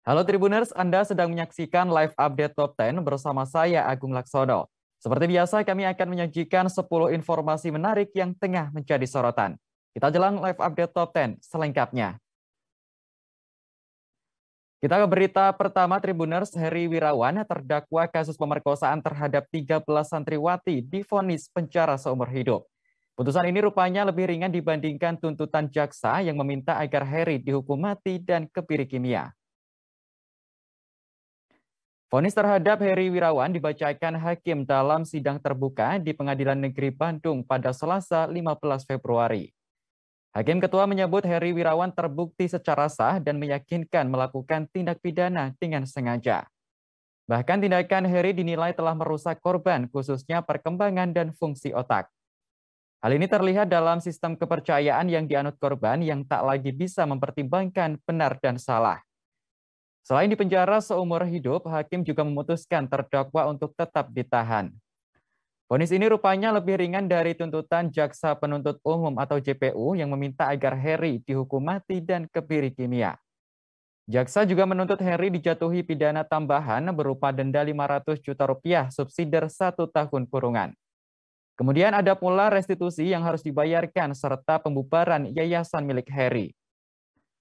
Halo Tribuners, Anda sedang menyaksikan live update Top 10 bersama saya Agung Laksono. Seperti biasa, kami akan menyajikan 10 informasi menarik yang tengah menjadi sorotan. Kita jelang live update Top 10 selengkapnya. Kita ke berita pertama, Tribuners. Heri Wirawan, terdakwa kasus pemerkosaan terhadap 13 santriwati, divonis penjara seumur hidup. Putusan ini rupanya lebih ringan dibandingkan tuntutan jaksa yang meminta agar Heri dihukum mati dan kebiri kimia. Vonis terhadap Heri Wirawan dibacakan hakim dalam sidang terbuka di Pengadilan Negeri Bandung pada Selasa 15 Februari. Hakim Ketua menyebut Heri Wirawan terbukti secara sah dan meyakinkan melakukan tindak pidana dengan sengaja. Bahkan tindakan Heri dinilai telah merusak korban, khususnya perkembangan dan fungsi otak. Hal ini terlihat dalam sistem kepercayaan yang dianut korban yang tak lagi bisa mempertimbangkan benar dan salah. Selain dipenjara seumur hidup, hakim juga memutuskan terdakwa untuk tetap ditahan. Vonis ini rupanya lebih ringan dari tuntutan Jaksa Penuntut Umum atau JPU yang meminta agar Heri dihukum mati dan kebiri kimia. Jaksa juga menuntut Heri dijatuhi pidana tambahan berupa denda 500 juta rupiah subsidi 1 tahun kurungan. Kemudian ada pula restitusi yang harus dibayarkan serta pembubaran yayasan milik Heri.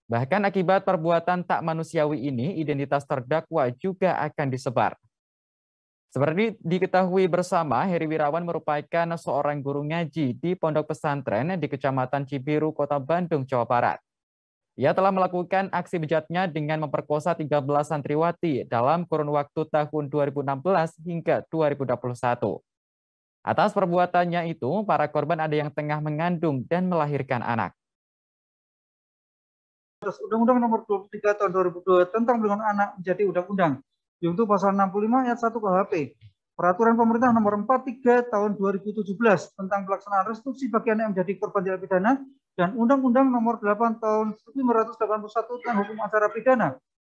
Bahkan akibat perbuatan tak manusiawi ini, identitas terdakwa juga akan disebar. Seperti diketahui bersama, Heri Wirawan merupakan seorang guru ngaji di pondok pesantren di Kecamatan Cibiru, Kota Bandung, Jawa Barat. Ia telah melakukan aksi bejatnya dengan memperkosa 13 santriwati dalam kurun waktu tahun 2016 hingga 2021. Atas perbuatannya itu, para korban ada yang tengah mengandung dan melahirkan anak. Undang-Undang Nomor 23 Tahun 2002 tentang Perlindungan Anak menjadi undang-undang, yaitu pasal 65 ayat 1 KUHP, Peraturan Pemerintah Nomor 43 Tahun 2017 tentang pelaksanaan restitusi bagi anak yang menjadi korban tindak pidana, dan Undang-Undang Nomor 8 Tahun 1981 tentang Hukum Acara Pidana,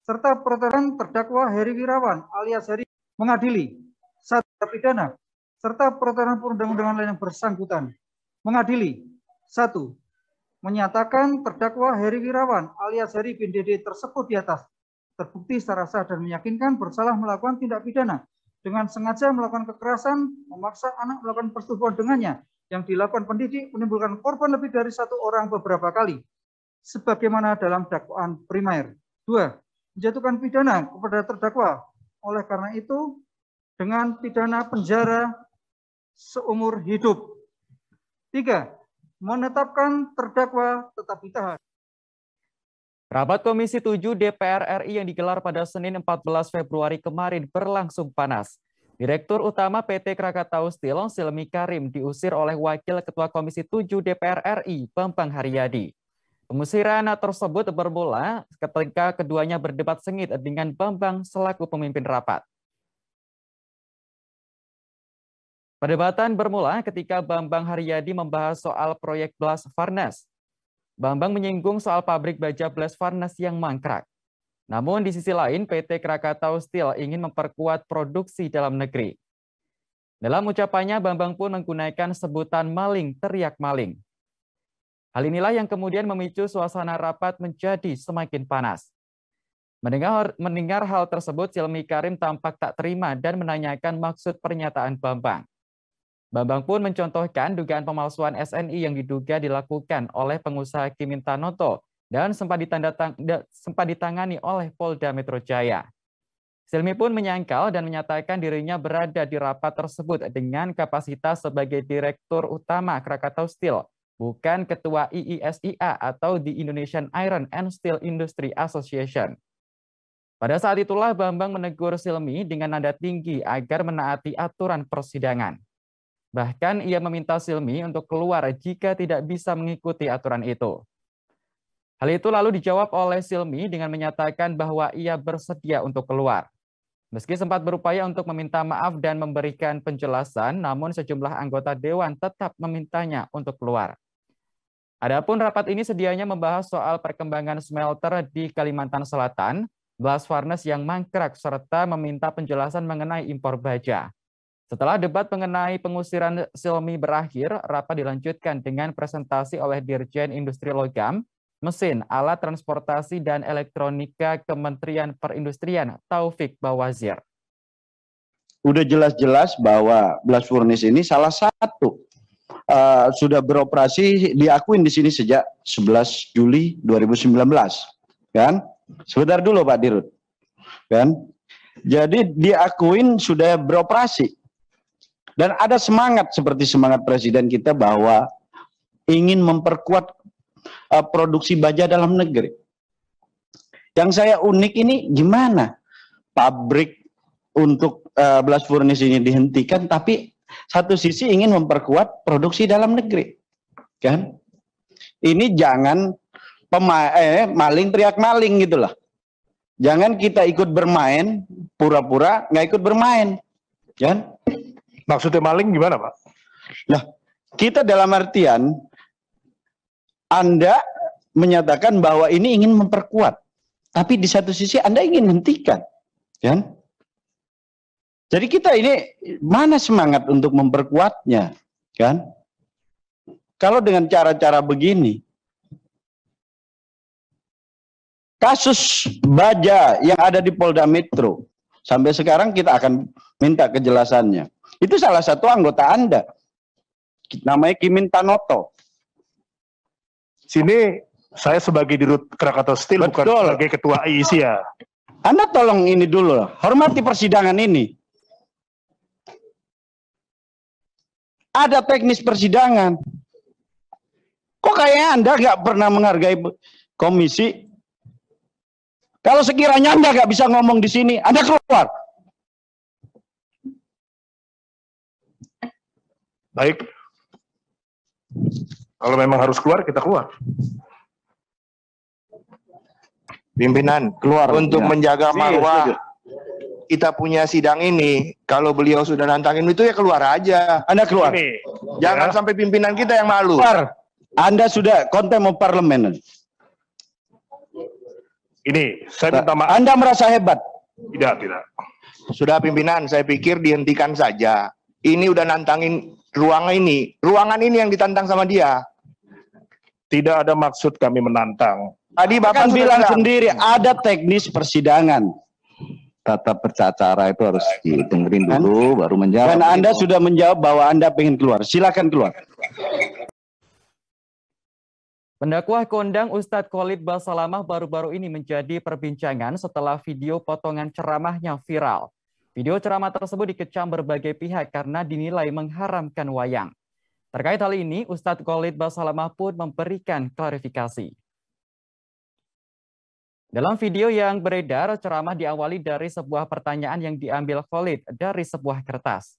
serta peraturan terdakwa Heri Wirawan alias Heri mengadili satu pidana, serta peraturan perundang-undangan lain yang bersangkutan. Mengadili 1. Menyatakan terdakwa Heri Wirawan alias Heri bin Dede tersebut di atas terbukti secara sah dan meyakinkan bersalah melakukan tindak pidana dengan sengaja melakukan kekerasan, memaksa anak melakukan persetubuhan dengannya yang dilakukan pendidik menimbulkan korban lebih dari satu orang beberapa kali, sebagaimana dalam dakwaan primer. 2. Menjatuhkan pidana kepada terdakwa oleh karena itu dengan pidana penjara seumur hidup. 3. Menetapkan terdakwa tetap ditahan. Rapat Komisi 7 DPR RI yang digelar pada Senin 14 Februari kemarin berlangsung panas. Direktur Utama PT Krakatau Steel, Silmi Karim, diusir oleh Wakil Ketua Komisi 7 DPR RI, Bambang Haryadi. Pengusiran tersebut bermula ketika keduanya berdebat sengit dengan Bambang selaku pemimpin rapat. Perdebatan bermula ketika Bambang Haryadi membahas soal proyek blast furnace. Bambang menyinggung soal pabrik baja blast furnace yang mangkrak. Namun di sisi lain, PT Krakatau Steel ingin memperkuat produksi dalam negeri. Dalam ucapannya, Bambang pun menggunakan sebutan maling teriak maling. Hal inilah yang kemudian memicu suasana rapat menjadi semakin panas. Mendengar hal tersebut, Silmi Karim tampak tak terima dan menanyakan maksud pernyataan Bambang. Bambang pun mencontohkan dugaan pemalsuan SNI yang diduga dilakukan oleh pengusaha Kiminta Noto dan sempat ditangani oleh Polda Metro Jaya. Silmi pun menyangkal dan menyatakan dirinya berada di rapat tersebut dengan kapasitas sebagai Direktur Utama Krakatau Steel, bukan Ketua IISIA atau di Indonesian Iron and Steel Industry Association. Pada saat itulah Bambang menegur Silmi dengan nada tinggi agar menaati aturan persidangan. Bahkan ia meminta Silmi untuk keluar jika tidak bisa mengikuti aturan itu. Hal itu lalu dijawab oleh Silmi dengan menyatakan bahwa ia bersedia untuk keluar. Meski sempat berupaya untuk meminta maaf dan memberikan penjelasan, namun sejumlah anggota dewan tetap memintanya untuk keluar. Adapun rapat ini sedianya membahas soal perkembangan smelter di Kalimantan Selatan, blast furnace yang mangkrak, serta meminta penjelasan mengenai impor baja. Setelah debat mengenai pengusiran Silmi berakhir, rapat dilanjutkan dengan presentasi oleh Dirjen Industri Logam Mesin, Alat Transportasi dan Elektronika Kementerian Perindustrian Taufik Bawazir. Udah jelas-jelas bahwa blast furnace ini salah satu sudah beroperasi, diakuin di sini sejak 11 Juli 2019, kan? Sebentar dulu Pak Dirut, kan? Jadi diakuin sudah beroperasi dan ada semangat seperti semangat Presiden kita bahwa ingin memperkuat produksi baja dalam negeri. Yang saya unik ini gimana pabrik untuk blast furnace ini dihentikan, tapi satu sisi ingin memperkuat produksi dalam negeri, kan? Ini jangan maling teriak maling gitu lah. Jangan kita ikut bermain, pura-pura nggak ikut bermain, kan? Maksudnya maling gimana, Pak? Lah, kita dalam artian Anda menyatakan bahwa ini ingin memperkuat, tapi di satu sisi Anda ingin hentikan, kan? Jadi kita ini mana semangat untuk memperkuatnya, kan? Kalau dengan cara-cara begini, kasus baja yang ada di Polda Metro, sampai sekarang kita akan minta kejelasannya. Itu salah satu anggota Anda, namanya Kimin Tanoto. Sini saya sebagai Dirut Krakatau Steel, bukan sebagai Ketua IIC ya. Anda tolong ini dulu, hormati persidangan ini. Ada teknis persidangan. Kok kayaknya Anda nggak pernah menghargai komisi? Kalau sekiranya Anda nggak bisa ngomong di sini, Anda keluar. Baik. Kalau memang harus keluar, kita keluar. Pimpinan, Keluar untuk ya. menjaga marwah kita punya sidang ini, kalau beliau sudah nantangin itu ya keluar aja. Anda keluar. Ini, Jangan sampai pimpinan kita yang malu. Keluar. Anda sudah contempt of parliament. ini saya minta maaf. Anda merasa hebat. Tidak, tidak. Sudah pimpinan, saya pikir dihentikan saja. Ini udah nantangin ruangan ini. Ruangan ini yang ditantang sama dia. Tidak ada maksud kami menantang. Tadi Bapak Bapak kan sudah bilang bilang. sendiri ada teknis persidangan. Tata bercara itu harus didengerin dulu, baru menjawab. Dan Anda sudah menjawab bahwa Anda pengen keluar. Silakan keluar. Pendakwah kondang Ustadz Khalid Basalamah baru-baru ini menjadi perbincangan setelah video potongan ceramahnya viral. Video ceramah tersebut dikecam berbagai pihak karena dinilai mengharamkan wayang. Terkait hal ini, Ustadz Khalid Basalamah pun memberikan klarifikasi. Dalam video yang beredar, ceramah diawali dari sebuah pertanyaan yang diambil Khalid dari sebuah kertas.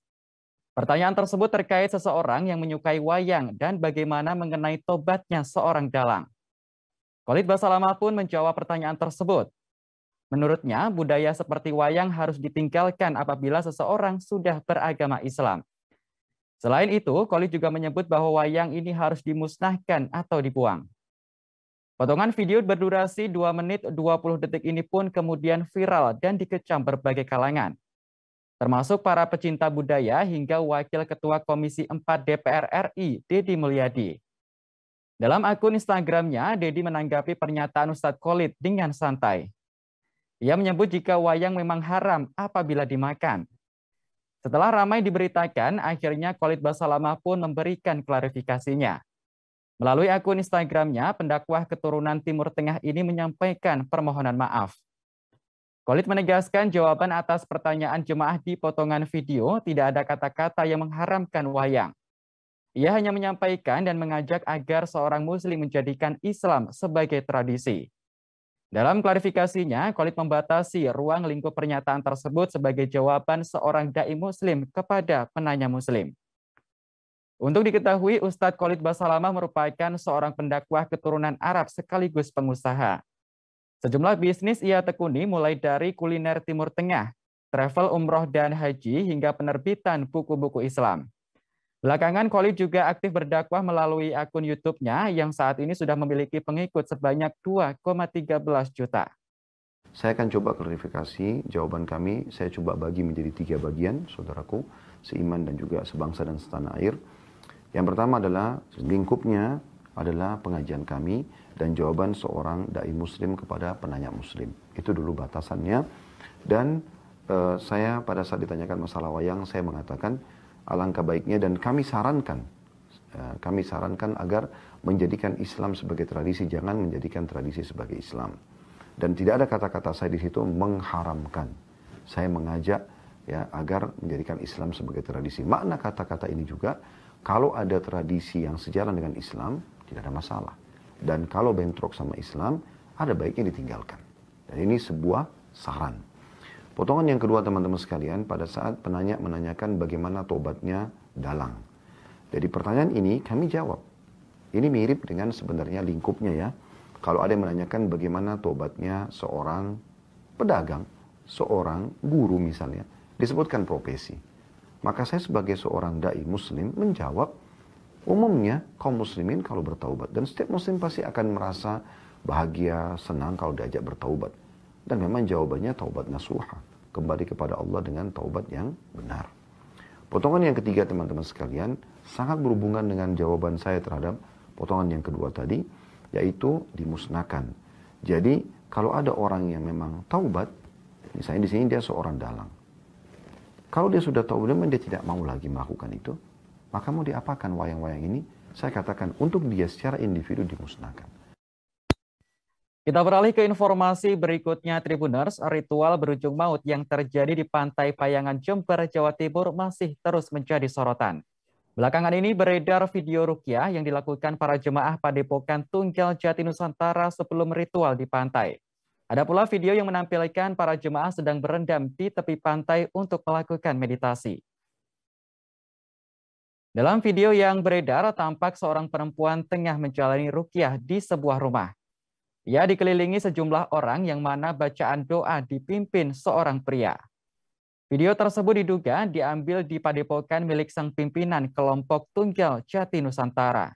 Pertanyaan tersebut terkait seseorang yang menyukai wayang dan bagaimana mengenai tobatnya seorang dalang. Khalid Basalamah pun menjawab pertanyaan tersebut. Menurutnya, budaya seperti wayang harus ditinggalkan apabila seseorang sudah beragama Islam. Selain itu, Khalid juga menyebut bahwa wayang ini harus dimusnahkan atau dibuang. Potongan video berdurasi 2 menit 20 detik ini pun kemudian viral dan dikecam berbagai kalangan, termasuk para pecinta budaya hingga Wakil Ketua Komisi 4 DPR RI, Deddy Mulyadi. Dalam akun Instagramnya, Deddy menanggapi pernyataan Ustadz Khalid dengan santai. Ia menyebut jika wayang memang haram apabila dimakan. Setelah ramai diberitakan, akhirnya Khalid Basalamah pun memberikan klarifikasinya. Melalui akun Instagramnya, pendakwah keturunan Timur Tengah ini menyampaikan permohonan maaf. Khalid menegaskan jawaban atas pertanyaan jemaah di potongan video tidak ada kata-kata yang mengharamkan wayang. Ia hanya menyampaikan dan mengajak agar seorang muslim menjadikan Islam sebagai tradisi. Dalam klarifikasinya, Khalid membatasi ruang lingkup pernyataan tersebut sebagai jawaban seorang dai muslim kepada penanya muslim. Untuk diketahui, Ustadz Khalid Basalamah merupakan seorang pendakwah keturunan Arab sekaligus pengusaha. Sejumlah bisnis ia tekuni mulai dari kuliner Timur Tengah, travel umroh dan haji, hingga penerbitan buku-buku Islam. Belakangan, Khalid juga aktif berdakwah melalui akun YouTube-nya yang saat ini sudah memiliki pengikut sebanyak 2,13 juta. Saya akan coba klarifikasi jawaban kami, saya coba bagi menjadi 3 bagian, saudaraku, seiman dan juga sebangsa dan setanah air. Yang pertama adalah lingkupnya adalah pengajian kami dan jawaban seorang dai muslim kepada penanya muslim. Itu dulu batasannya. Dan saya pada saat ditanyakan masalah wayang, saya mengatakan alangkah baiknya dan kami sarankan agar menjadikan Islam sebagai tradisi, jangan menjadikan tradisi sebagai Islam. Dan tidak ada kata-kata saya di situ mengharamkan. Saya mengajak ya agar menjadikan Islam sebagai tradisi. Makna kata-kata ini juga, kalau ada tradisi yang sejalan dengan Islam, tidak ada masalah. Dan kalau bentrok sama Islam, ada baiknya ditinggalkan. Dan ini sebuah saran. Potongan yang kedua teman-teman sekalian, pada saat penanya menanyakan bagaimana tobatnya dalang. Jadi pertanyaan ini kami jawab. Ini mirip dengan sebenarnya lingkupnya ya. Kalau ada yang menanyakan bagaimana tobatnya seorang pedagang, seorang guru misalnya, disebutkan profesi. Maka saya sebagai seorang dai muslim menjawab, umumnya kaum muslimin kalau bertaubat. Dan setiap muslim pasti akan merasa bahagia, senang kalau diajak bertaubat. Dan memang jawabannya taubat nasuha. Kembali kepada Allah dengan taubat yang benar. Potongan yang ketiga teman-teman sekalian, sangat berhubungan dengan jawaban saya terhadap potongan yang kedua tadi, yaitu dimusnahkan. Jadi kalau ada orang yang memang taubat, misalnya di sini dia seorang dalang. Kalau dia sudah taubat dan dia tidak mau lagi melakukan itu, maka mau diapakan wayang-wayang ini? Saya katakan untuk dia secara individu dimusnahkan. Kita beralih ke informasi berikutnya, Tribuners. Ritual berujung maut yang terjadi di Pantai Payangan Jember, Jawa Timur masih terus menjadi sorotan. Belakangan ini beredar video ruqyah yang dilakukan para jemaah Padepokan Tunggal Jati Nusantara sebelum ritual di pantai. Ada pula video yang menampilkan para jemaah sedang berendam di tepi pantai untuk melakukan meditasi. Dalam video yang beredar, tampak seorang perempuan tengah menjalani ruqyah di sebuah rumah. Ia dikelilingi sejumlah orang yang mana bacaan doa dipimpin seorang pria. Video tersebut diduga diambil di padepokan milik sang pimpinan kelompok Tunggal Jati Nusantara.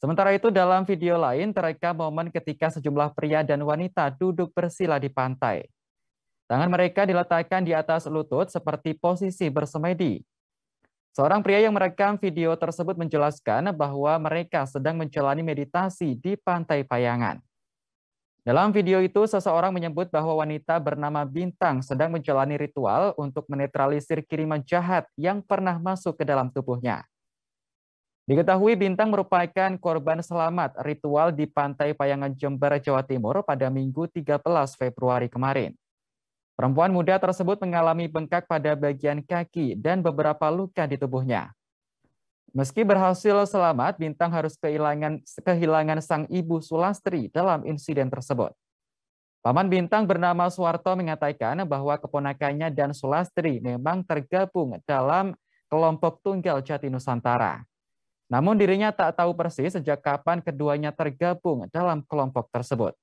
Sementara itu dalam video lain terekam momen ketika sejumlah pria dan wanita duduk bersila di pantai. Tangan mereka diletakkan di atas lutut seperti posisi bersemedi. Seorang pria yang merekam video tersebut menjelaskan bahwa mereka sedang menjalani meditasi di Pantai Payangan. Dalam video itu, seseorang menyebut bahwa wanita bernama Bintang sedang menjalani ritual untuk menetralisir kiriman jahat yang pernah masuk ke dalam tubuhnya. Diketahui Bintang merupakan korban selamat ritual di Pantai Payangan Jember, Jawa Timur pada Minggu 13 Februari kemarin. Perempuan muda tersebut mengalami bengkak pada bagian kaki dan beberapa luka di tubuhnya. Meski berhasil selamat, Bintang harus kehilangan sang ibu Sulastri dalam insiden tersebut. Paman Bintang bernama Suwarto mengatakan bahwa keponakannya dan Sulastri memang tergabung dalam kelompok Tunggal Jati Nusantara. Namun dirinya tak tahu persis sejak kapan keduanya tergabung dalam kelompok tersebut.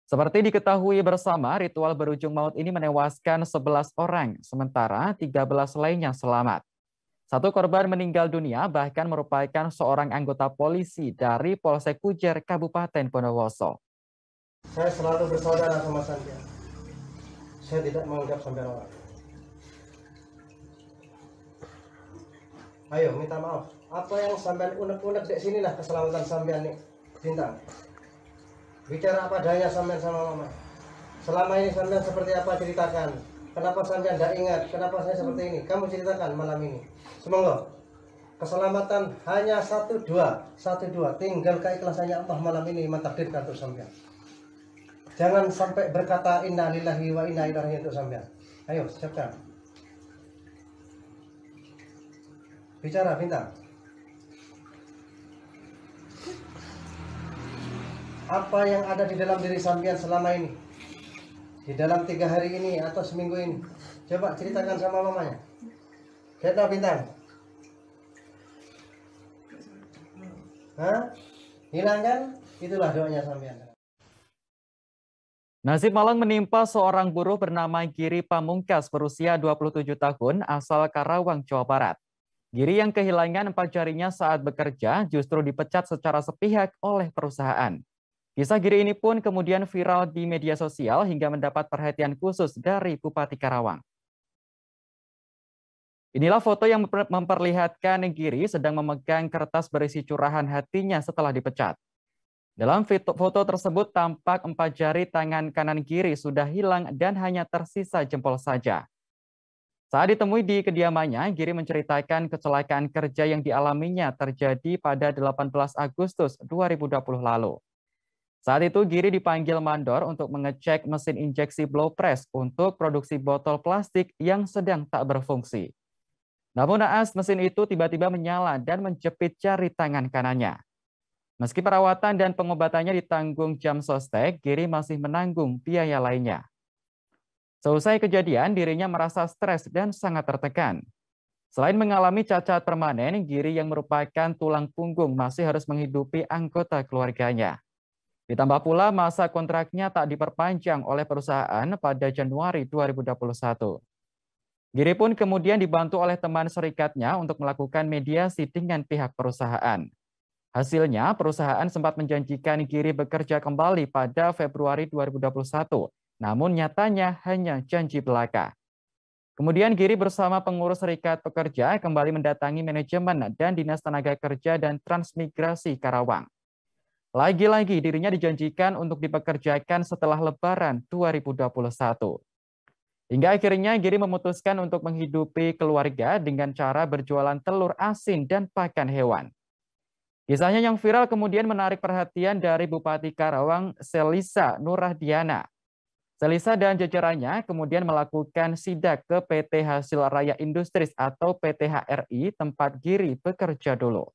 Seperti diketahui bersama, ritual berujung maut ini menewaskan 11 orang, sementara 13 lainnya selamat. Satu korban meninggal dunia bahkan merupakan seorang anggota polisi dari Polsek Pujer, Kabupaten Bondowoso. Saya selalu bersaudara sama sampean. Saya tidak menganggap sampean orang. Ayo minta maaf. Apa yang sampean unek-unek di sinilah keselamatan sampean nih, Bintang. Bicara apa adanya sampean sama mama. Selama ini sampean seperti apa ceritakan. Kenapa sampean tidak ingat? Kenapa saya seperti ini? Kamu ceritakan malam ini. Semoga keselamatan hanya satu dua. Tinggal keikhlasannya Allah malam ini mentakdirkan untuk sampean. Jangan sampai berkata inna lillahi wa inna ilaihi raji'un untuk sampean. Ayo siapkan. Bicara Bintang. Apa yang ada di dalam diri sampean selama ini? Di dalam 3 hari ini atau seminggu ini? Coba ceritakan sama mamanya. Kita Bintang. Hah? Hilang kan? Itulah doanya sampean. Nasib malang menimpa seorang buruh bernama Giri Pamungkas berusia 27 tahun asal Karawang, Jawa Barat. Giri yang kehilangan 4 jarinya saat bekerja justru dipecat secara sepihak oleh perusahaan. Kisah Giri ini pun kemudian viral di media sosial hingga mendapat perhatian khusus dari Bupati Karawang. Inilah foto yang memperlihatkan Giri sedang memegang kertas berisi curahan hatinya setelah dipecat. Dalam foto tersebut tampak 4 jari tangan kanan Giri sudah hilang dan hanya tersisa jempol saja. Saat ditemui di kediamannya, Giri menceritakan kecelakaan kerja yang dialaminya terjadi pada 18 Agustus 2020 lalu. Saat itu Giri dipanggil mandor untuk mengecek mesin injeksi blow press untuk produksi botol plastik yang sedang tak berfungsi. Namun naas mesin itu tiba-tiba menyala dan menjepit jari tangan kanannya. Meski perawatan dan pengobatannya ditanggung Jam Sostek, Giri masih menanggung biaya lainnya. Selesai kejadian, dirinya merasa stres dan sangat tertekan. Selain mengalami cacat permanen, Giri yang merupakan tulang punggung masih harus menghidupi anggota keluarganya. Ditambah pula masa kontraknya tak diperpanjang oleh perusahaan pada Januari 2021. Giri pun kemudian dibantu oleh teman serikatnya untuk melakukan mediasi dengan pihak perusahaan. Hasilnya, perusahaan sempat menjanjikan Giri bekerja kembali pada Februari 2021, namun nyatanya hanya janji belaka. Kemudian Giri bersama pengurus serikat pekerja kembali mendatangi manajemen dan Dinas Tenaga Kerja dan Transmigrasi Karawang. Lagi-lagi dirinya dijanjikan untuk dipekerjakan setelah Lebaran 2021. Hingga akhirnya Giri memutuskan untuk menghidupi keluarga dengan cara berjualan telur asin dan pakan hewan. Kisahnya yang viral kemudian menarik perhatian dari Bupati Karawang, Selisa Nurahdiana. Selisa dan jajarannya kemudian melakukan sidak ke PT Hasil Raya Industries atau PT HRI tempat Giri bekerja dulu.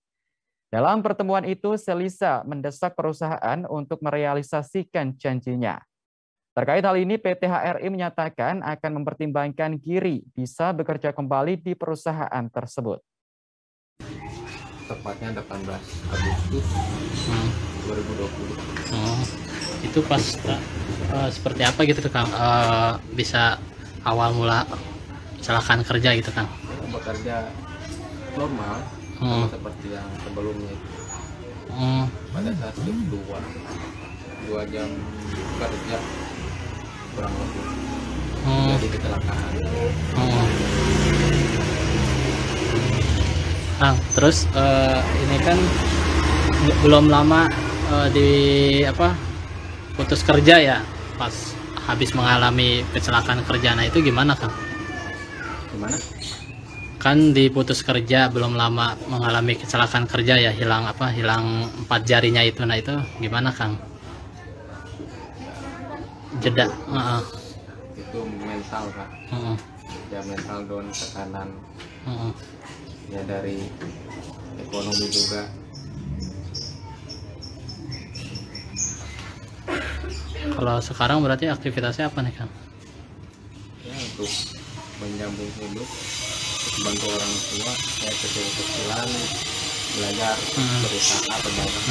Dalam pertemuan itu, Selisa mendesak perusahaan untuk merealisasikan janjinya. Terkait hal ini, PT HRI menyatakan akan mempertimbangkan Giri bisa bekerja kembali di perusahaan tersebut. Tepatnya 18 Agustus 2020. Itu pas seperti apa gitu Kang? Bisa awal mula kecelakaan kerja gitu Kang? Bekerja normal sama seperti yang sebelumnya itu. Pada saat shift 2 jam kerja kurang lebih jadi kecelakaan. Terus ini kan belum lama putus kerja ya, pas habis mengalami kecelakaan kerja. Nah itu gimana Kang? Gimana? Kan diputus kerja belum lama mengalami kecelakaan kerja ya, hilang 4 jarinya itu. Nah itu gimana Kang? Jeda. Itu mental Pak. Ya mental down, tekanan. Ya dari ekonomi juga. Kalau sekarang berarti aktivitasnya apa nih Kang? Ya untuk menyambung hidup, bantu orang tua, ya kecil-kecilan, belajar, berusaha, berdagang.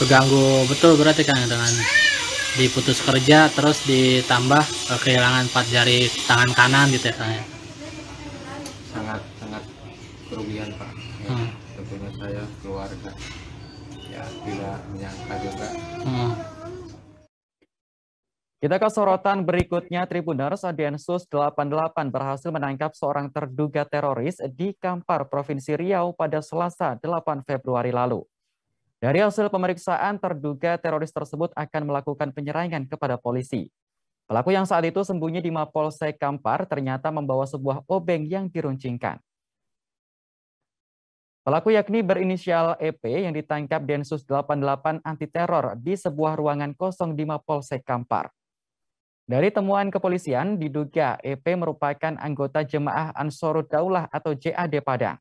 Terganggu betul berarti Kang dengan diputus kerja terus ditambah kehilangan 4 jari tangan kanan gitu ya Kang? Sangat kerugian Pak. Ya, tentunya saya, keluarga, ya tidak menyangka juga. Kita ke sorotan berikutnya. Tribuners, Densus 88 berhasil menangkap seorang terduga teroris di Kampar, Provinsi Riau pada Selasa 8 Februari lalu. Dari hasil pemeriksaan, terduga teroris tersebut akan melakukan penyerangan kepada polisi. Pelaku yang saat itu sembunyi di Mapolsek Kampar ternyata membawa sebuah obeng yang diruncingkan. Pelaku yakni berinisial EP yang ditangkap Densus 88 anti teror di sebuah ruangan kosong di Mapolsek Kampar. Dari temuan kepolisian, diduga EP merupakan anggota Jemaah Ansarud Daulah atau JAD Padang.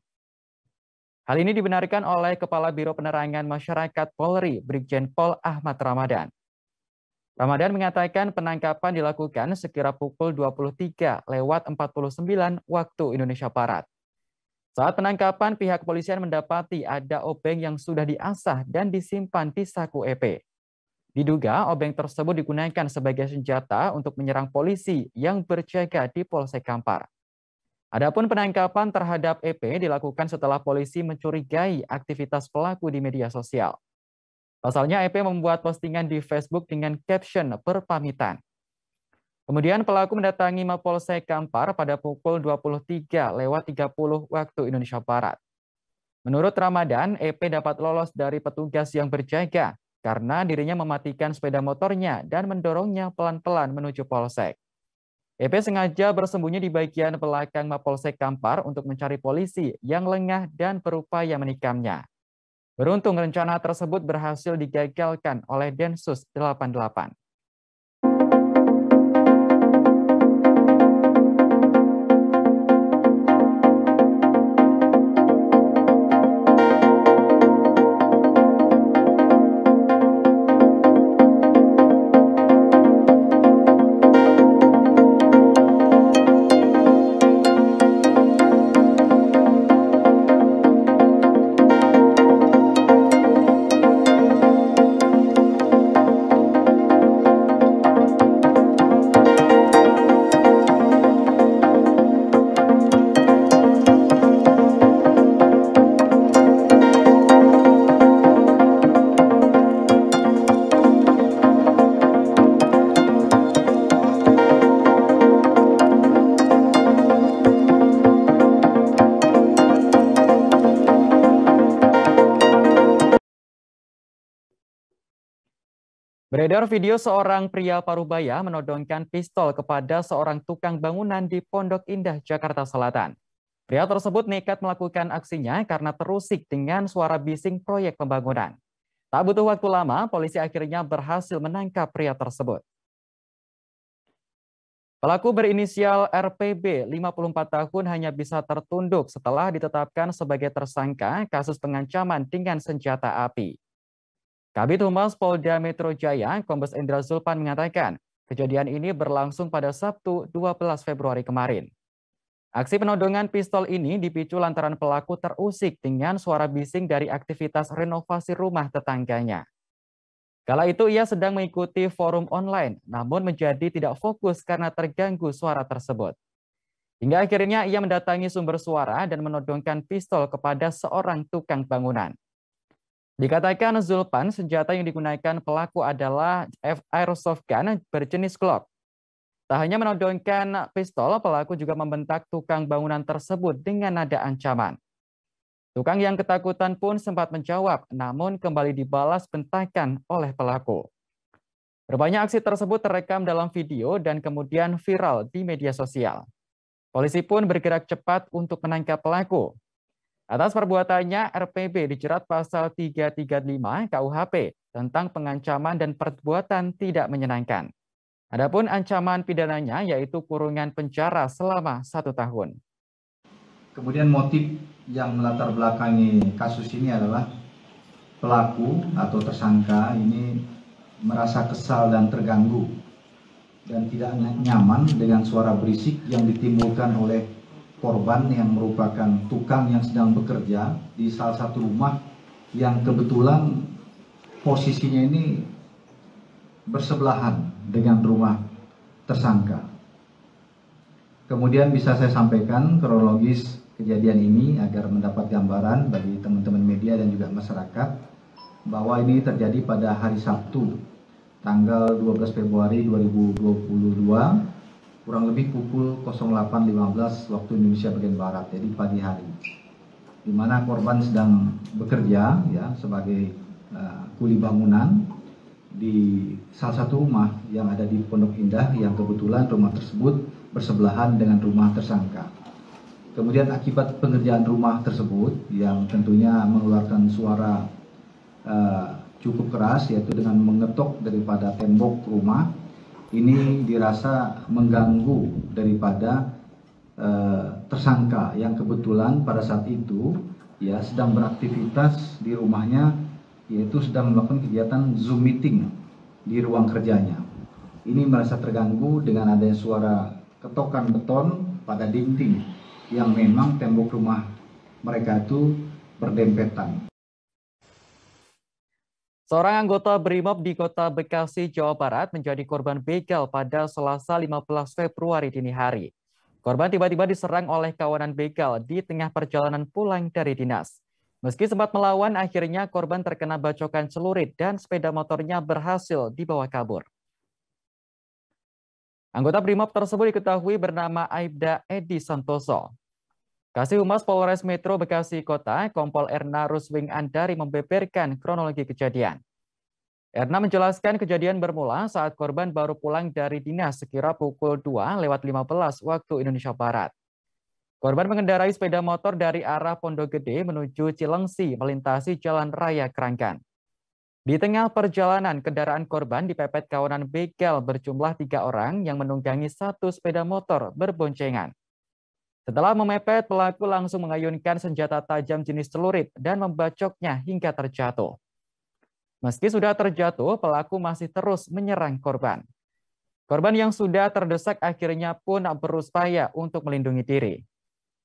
Hal ini dibenarkan oleh Kepala Biro Penerangan Masyarakat Polri, Brigjen Pol Ahmad Ramadan. Ramadan mengatakan penangkapan dilakukan sekira pukul 23:49 waktu Indonesia Barat. Saat penangkapan, pihak kepolisian mendapati ada obeng yang sudah diasah dan disimpan di saku EP. Diduga obeng tersebut digunakan sebagai senjata untuk menyerang polisi yang berjaga di Polsek Kampar. Adapun penangkapan terhadap EP dilakukan setelah polisi mencurigai aktivitas pelaku di media sosial. Pasalnya EP membuat postingan di Facebook dengan caption berpamitan. Kemudian pelaku mendatangi Mapolsek Kampar pada pukul 23:30 waktu Indonesia Barat. Menurut Ramadan, EP dapat lolos dari petugas yang berjaga karena dirinya mematikan sepeda motornya dan mendorongnya pelan-pelan menuju polsek. EP sengaja bersembunyi di bagian belakang Mapolsek Kampar untuk mencari polisi yang lengah dan berupaya menikamnya. Beruntung rencana tersebut berhasil digagalkan oleh Densus 88. Beredar video seorang pria Parubaya menodongkan pistol kepada seorang tukang bangunan di Pondok Indah, Jakarta Selatan. Pria tersebut nekat melakukan aksinya karena terusik dengan suara bising proyek pembangunan. Tak butuh waktu lama, polisi akhirnya berhasil menangkap pria tersebut. Pelaku berinisial RPB, 54 tahun, hanya bisa tertunduk setelah ditetapkan sebagai tersangka kasus pengancaman dengan senjata api. Kabid Humas Polda Metro Jaya, Kombes Endra Zulpan mengatakan, kejadian ini berlangsung pada Sabtu 12 Februari kemarin. Aksi penodongan pistol ini dipicu lantaran pelaku terusik dengan suara bising dari aktivitas renovasi rumah tetangganya. Kala itu ia sedang mengikuti forum online, namun menjadi tidak fokus karena terganggu suara tersebut. Hingga akhirnya ia mendatangi sumber suara dan menodongkan pistol kepada seorang tukang bangunan. Dikatakan Zulpan, senjata yang digunakan pelaku adalah airsoft gun berjenis Glock. Tak hanya menodongkan pistol, pelaku juga membentak tukang bangunan tersebut dengan nada ancaman. Tukang yang ketakutan pun sempat menjawab, namun kembali dibalas bentakan oleh pelaku. Rupanya aksi tersebut terekam dalam video dan kemudian viral di media sosial. Polisi pun bergerak cepat untuk menangkap pelaku. Atas perbuatannya, RPB dijerat pasal 335 KUHP tentang pengancaman dan perbuatan tidak menyenangkan. Adapun ancaman pidananya yaitu kurungan penjara selama 1 tahun. Kemudian motif yang melatar belakangi kasus ini adalah pelaku atau tersangka ini merasa kesal dan terganggu dan tidak nyaman dengan suara berisik yang ditimbulkan oleh korban yang merupakan tukang yang sedang bekerja di salah satu rumah yang kebetulan posisinya ini bersebelahan dengan rumah tersangka. Kemudian bisa saya sampaikan kronologis kejadian ini agar mendapat gambaran bagi teman-teman media dan juga masyarakat bahwa ini terjadi pada hari Sabtu tanggal 12 Februari 2022 kurang lebih pukul 08.15 waktu Indonesia bagian Barat, jadi pagi hari, di mana korban sedang bekerja ya sebagai kuli bangunan di salah satu rumah yang ada di Pondok Indah yang kebetulan rumah tersebut bersebelahan dengan rumah tersangka. Kemudian akibat pengerjaan rumah tersebut yang tentunya mengeluarkan suara cukup keras, yaitu dengan mengetok daripada tembok rumah, ini dirasa mengganggu daripada tersangka yang kebetulan pada saat itu ya sedang beraktivitas di rumahnya, yaitu sedang melakukan kegiatan Zoom meeting di ruang kerjanya. Ini merasa terganggu dengan adanya suara ketokan beton pada dinding yang memang tembok rumah mereka itu berdempetan. Seorang anggota BRIMOB di Kota Bekasi, Jawa Barat menjadi korban begal pada Selasa 15 Februari dini hari. Korban tiba-tiba diserang oleh kawanan begal di tengah perjalanan pulang dari dinas. Meski sempat melawan, akhirnya korban terkena bacokan celurit dan sepeda motornya berhasil dibawa kabur. Anggota BRIMOB tersebut diketahui bernama Aibda Edi Santoso. Kasih Humas Polres Metro Bekasi Kota, Kompol Erna Ruswing Andari membeberkan kronologi kejadian. Erna menjelaskan kejadian bermula saat korban baru pulang dari dinas sekira pukul 2:15 waktu Indonesia Barat. Korban mengendarai sepeda motor dari arah Pondok Gede menuju Cilengsi melintasi Jalan Raya Keranggan. Di tengah perjalanan, kendaraan korban dipepet kawanan begal berjumlah 3 orang yang menunggangi satu sepeda motor berboncengan. Setelah memepet, pelaku langsung mengayunkan senjata tajam jenis celurit dan membacoknya hingga terjatuh. Meski sudah terjatuh, pelaku masih terus menyerang korban. Korban yang sudah terdesak akhirnya pun berupaya untuk melindungi diri.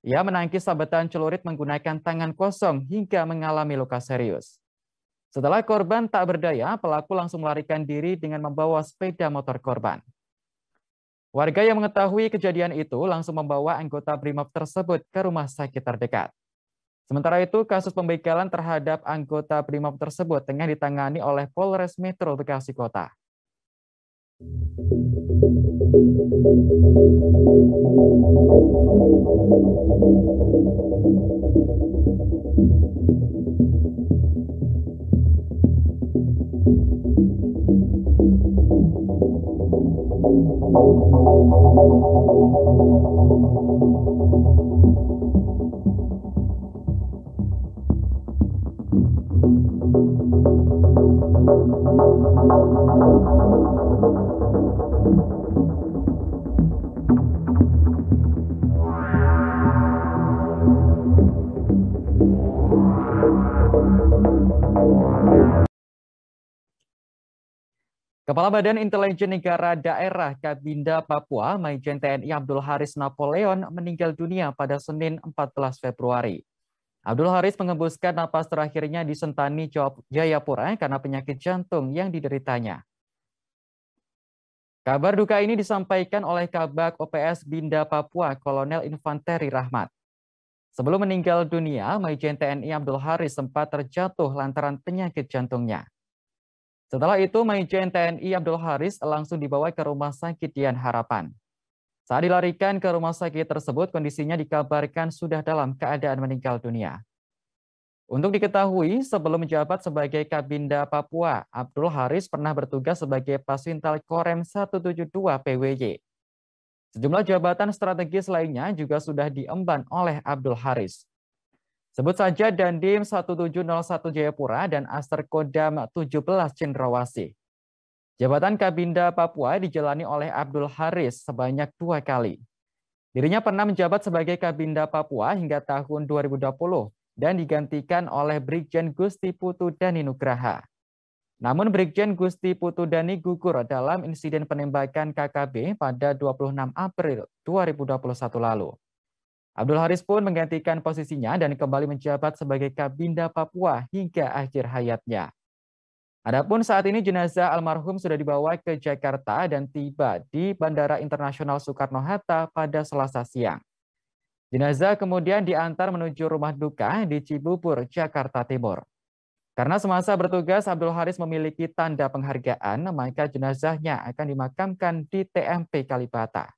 Ia menangkis sabetan celurit menggunakan tangan kosong hingga mengalami luka serius. Setelah korban tak berdaya, pelaku langsung melarikan diri dengan membawa sepeda motor korban. Warga yang mengetahui kejadian itu langsung membawa anggota BRIMOB tersebut ke rumah sakit terdekat. Sementara itu, kasus pembegalan terhadap anggota BRIMOB tersebut tengah ditangani oleh Polres Metro Bekasi Kota. Kepala Badan Intelijen Negara Daerah Kabinda Papua, Maijen TNI Abdul Haris Napoleon meninggal dunia pada Senin 14 Februari. Abdul Haris mengembuskan napas terakhirnya di Sentani, Jayapura karena penyakit jantung yang dideritanya. Kabar duka ini disampaikan oleh Kabag OPS Binda Papua, Kolonel Infanteri Rahmat. Sebelum meninggal dunia, Maijen TNI Abdul Haris sempat terjatuh lantaran penyakit jantungnya. Setelah itu, Maijen TNI Abdul Haris langsung dibawa ke Rumah Sakit Dian Harapan. Saat dilarikan ke rumah sakit tersebut, kondisinya dikabarkan sudah dalam keadaan meninggal dunia. Untuk diketahui, sebelum menjabat sebagai Kabinda Papua, Abdul Haris pernah bertugas sebagai Pasintal Korem 172 PWY. Sejumlah jabatan strategis lainnya juga sudah diemban oleh Abdul Haris. Sebut saja Dandim 1701 Jayapura dan Aster Kodam 17 Cendrawasih. Jabatan Kabinda Papua dijalani oleh Abdul Haris sebanyak 2 kali. Dirinya pernah menjabat sebagai Kabinda Papua hingga tahun 2020 dan digantikan oleh Brigjen Gusti Putu Dani Nugraha. Namun Brigjen Gusti Putu Dani gugur dalam insiden penembakan KKB pada 26 April 2021 lalu. Abdul Haris pun menggantikan posisinya dan kembali menjabat sebagai Kabinda Papua hingga akhir hayatnya. Adapun saat ini jenazah almarhum sudah dibawa ke Jakarta dan tiba di Bandara Internasional Soekarno-Hatta pada Selasa siang. Jenazah kemudian diantar menuju rumah duka di Cibubur, Jakarta Timur. Karena semasa bertugas Abdul Haris memiliki tanda penghargaan, maka jenazahnya akan dimakamkan di TMP Kalibata.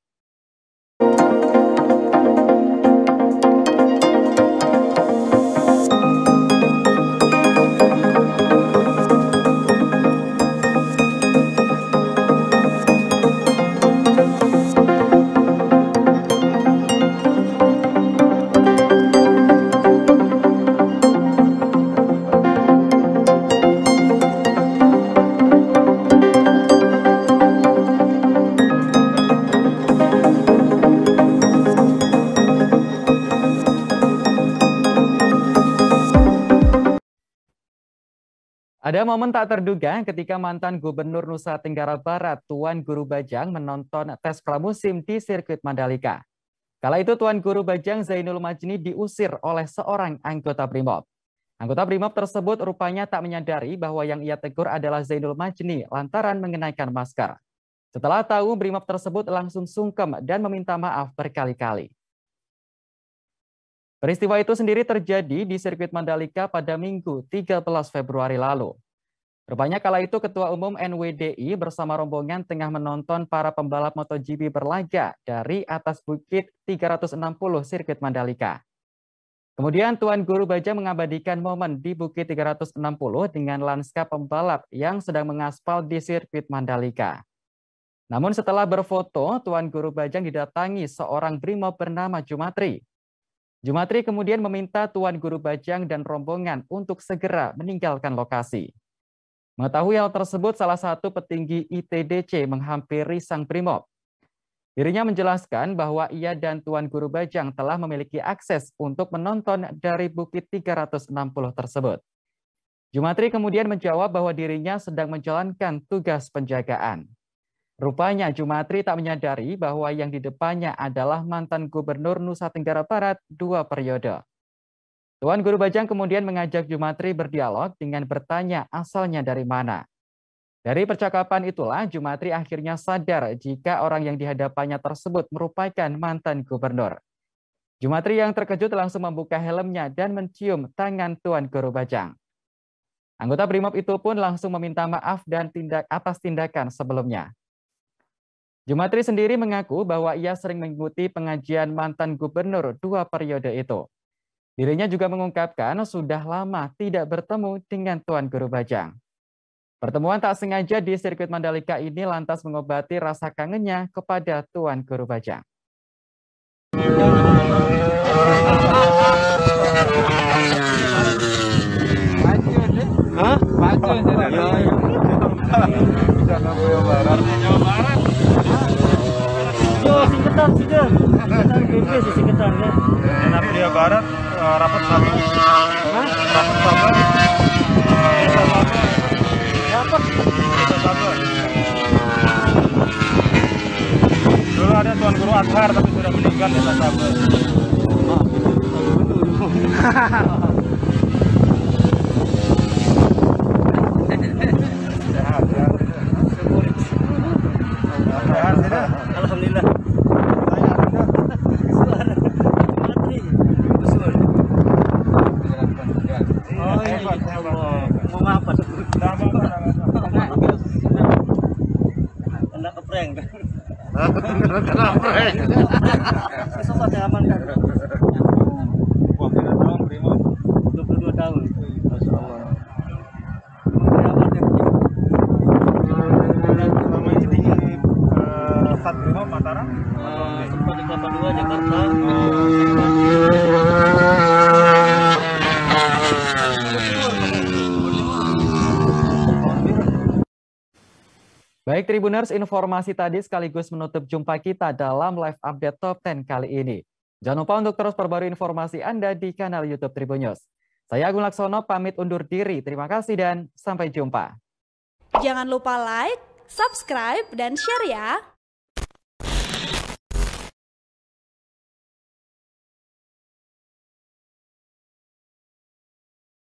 Ada momen tak terduga ketika mantan Gubernur Nusa Tenggara Barat, Tuan Guru Bajang menonton tes pramusim di sirkuit Mandalika. Kala itu Tuan Guru Bajang Zainul Majni diusir oleh seorang anggota BRIMOB. Anggota BRIMOB tersebut rupanya tak menyadari bahwa yang ia tegur adalah Zainul Majni lantaran mengenakan masker. Setelah tahu, BRIMOB tersebut langsung sungkem dan meminta maaf berkali-kali. Peristiwa itu sendiri terjadi di sirkuit Mandalika pada Minggu 13 Februari lalu. Rupanya kala itu Ketua Umum NWDI bersama rombongan tengah menonton para pembalap MotoGP berlaga dari atas bukit 360 sirkuit Mandalika. Kemudian Tuan Guru Bajang mengabadikan momen di bukit 360 dengan lanskap pembalap yang sedang mengaspal di sirkuit Mandalika. Namun setelah berfoto, Tuan Guru Bajang didatangi seorang brimob bernama Jumatri. Jumatri kemudian meminta Tuan Guru Bajang dan rombongan untuk segera meninggalkan lokasi. Mengetahui hal tersebut, salah satu petinggi ITDC menghampiri sang brimob. Dirinya menjelaskan bahwa ia dan Tuan Guru Bajang telah memiliki akses untuk menonton dari bukit 360 tersebut. Jumatri kemudian menjawab bahwa dirinya sedang menjalankan tugas penjagaan. Rupanya Jumatri tak menyadari bahwa yang di depannya adalah mantan Gubernur Nusa Tenggara Barat 2 periode. Tuan Guru Bajang kemudian mengajak Jumatri berdialog dengan bertanya asalnya dari mana. Dari percakapan itulah Jumatri akhirnya sadar jika orang yang dihadapannya tersebut merupakan mantan gubernur. Jumatri yang terkejut langsung membuka helmnya dan mencium tangan Tuan Guru Bajang. Anggota Brimob itu pun langsung meminta maaf dan atas tindakan sebelumnya. Jumatri sendiri mengaku bahwa ia sering mengikuti pengajian mantan gubernur 2 periode itu. Dirinya juga mengungkapkan sudah lama tidak bertemu dengan Tuan Guru Bajang. Pertemuan tak sengaja di sirkuit Mandalika ini lantas mengobati rasa kangennya kepada Tuan Guru Bajang. Singkatan sudah. BP sih singkatan ya. Napria Barat rapat sama. Rapat sama. Rapat sama. Dulu ada Tuan Guru Azhar tapi sudah meninggal di Sasaber. Alhamdulillah. Kena prank. Besok pakai aman kan? Wah, berapa tahun Primo? 22 tahun. Masya Allah. Selama ini di Sat Primo Mataram? Sempat di Kelapa 2 Jakarta. Baik Tribuners, informasi tadi sekaligus menutup jumpa kita dalam live update Top 10 kali ini. Jangan lupa untuk terus perbarui informasi Anda di kanal YouTube Tribun News. Saya Agung Laksono pamit undur diri. Terima kasih dan sampai jumpa. Jangan lupa like, subscribe, dan share ya.